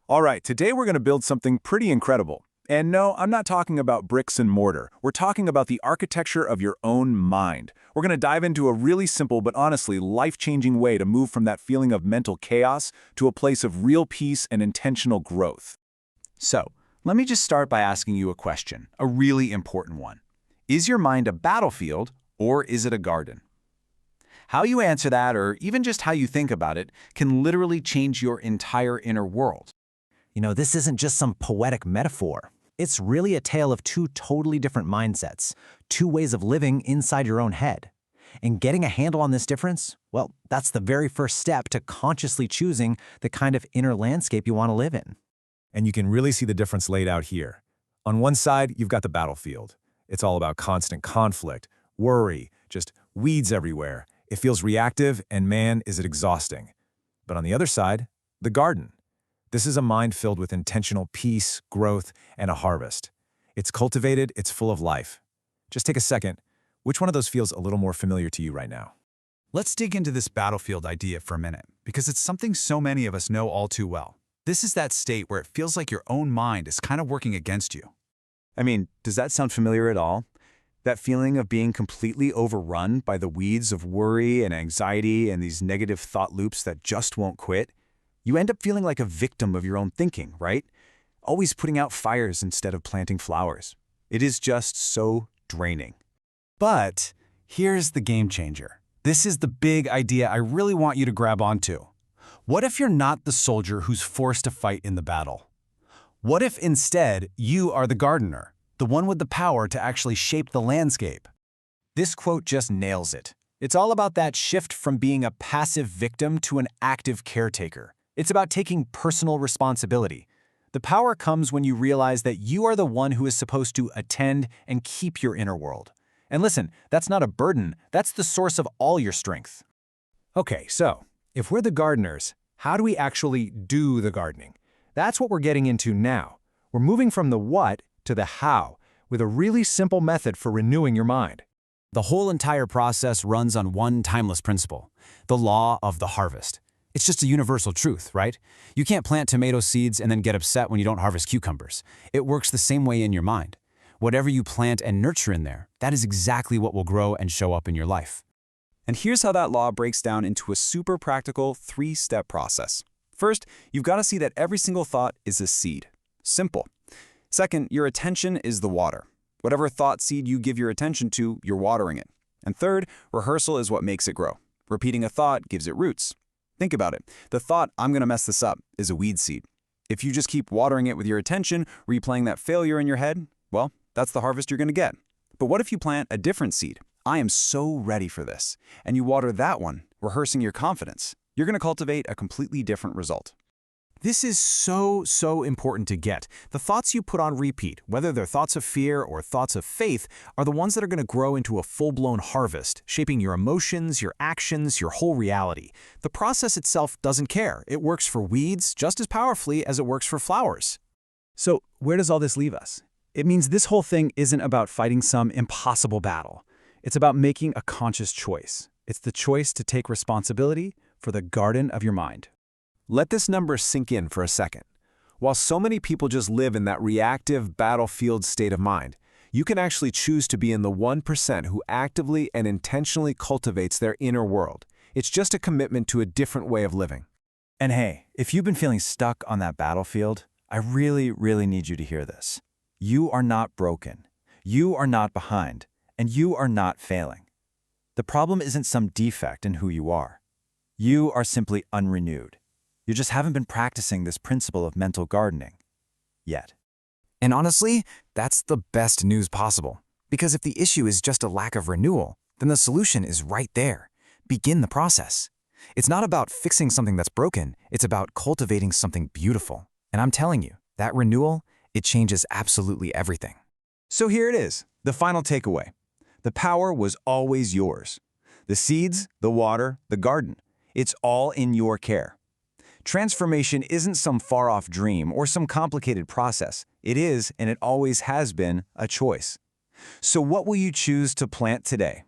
All right, today we're going to build something pretty incredible. And no, I'm not talking about bricks and mortar. We're talking about the architecture of your own mind. We're going to dive into a really simple but honestly life-changing way to move from that feeling of mental chaos to a place of real peace and intentional growth. So, let me just start by asking you a question, a really important one. Is your mind a battlefield or is it a garden? How you answer that, or even just how you think about it, can literally change your entire inner world. This isn't just some poetic metaphor. It's really a tale of two totally different mindsets, two ways of living inside your own head. And getting a handle on this difference, well, that's the very first step to consciously choosing the kind of inner landscape you want to live in. And you can really see the difference laid out here. On one side, you've got the battlefield. It's all about constant conflict, worry, just weeds everywhere. It feels reactive, and man, is it exhausting. But on the other side, the garden. This is a mind filled with intentional peace, growth, and a harvest. It's cultivated, it's full of life. Just take a second. Which one of those feels a little more familiar to you right now? Let's dig into this battlefield idea for a minute, because it's something so many of us know all too well. This is that state where it feels like your own mind is kind of working against you. I mean, does that sound familiar at all? That feeling of being completely overrun by the weeds of worry and anxiety and these negative thought loops that just won't quit? You end up feeling like a victim of your own thinking, right? Always putting out fires instead of planting flowers. It is just so draining. But here's the game changer. This is the big idea I really want you to grab onto. What if you're not the soldier who's forced to fight in the battle? What if instead you are the gardener, the one with the power to actually shape the landscape? This quote just nails it. It's all about that shift from being a passive victim to an active caretaker. It's about taking personal responsibility. The power comes when you realize that you are the one who is supposed to attend and keep your inner world. And listen, that's not a burden, that's the source of all your strength. Okay, so if we're the gardeners, how do we actually do the gardening? That's what we're getting into now. We're moving from the what to the how, with a really simple method for renewing your mind. The whole entire process runs on one timeless principle, the law of the harvest. It's just a universal truth, right? You can't plant tomato seeds and then get upset when you don't harvest cucumbers. It works the same way in your mind. Whatever you plant and nurture in there, that is exactly what will grow and show up in your life. And here's how that law breaks down into a super practical 3-step process. First, you've got to see that every single thought is a seed. Simple. Second, your attention is the water. Whatever thought seed you give your attention to, you're watering it. And third, rehearsal is what makes it grow. Repeating a thought gives it roots. Think about it. The thought, I'm going to mess this up, is a weed seed. If you just keep watering it with your attention, replaying that failure in your head, well, that's the harvest you're going to get. But what if you plant a different seed? I am so ready for this. And you water that one, rehearsing your confidence. You're going to cultivate a completely different result. This is so important to get. The thoughts you put on repeat, whether they're thoughts of fear or thoughts of faith, are the ones that are going to grow into a full-blown harvest, shaping your emotions, your actions, your whole reality. The process itself doesn't care. It works for weeds just as powerfully as it works for flowers. So where does all this leave us? It means this whole thing isn't about fighting some impossible battle. It's about making a conscious choice. It's the choice to take responsibility for the garden of your mind. Let this number sink in for a second. While so many people just live in that reactive battlefield state of mind, you can actually choose to be in the 1% who actively and intentionally cultivates their inner world. It's just a commitment to a different way of living. And hey, if you've been feeling stuck on that battlefield, I really need you to hear this. You are not broken. You are not behind. And you are not failing. The problem isn't some defect in who you are. You are simply unrenewed. You just haven't been practicing this principle of mental gardening yet. And honestly, that's the best news possible. Because if the issue is just a lack of renewal, then the solution is right there. Begin the process. It's not about fixing something that's broken, it's about cultivating something beautiful. And I'm telling you, that renewal, it changes absolutely everything. So here it is, the final takeaway. The power was always yours. The seeds, the water, the garden, it's all in your care. Transformation isn't some far-off dream or some complicated process. It is, and it always has been, a choice. So what will you choose to plant today?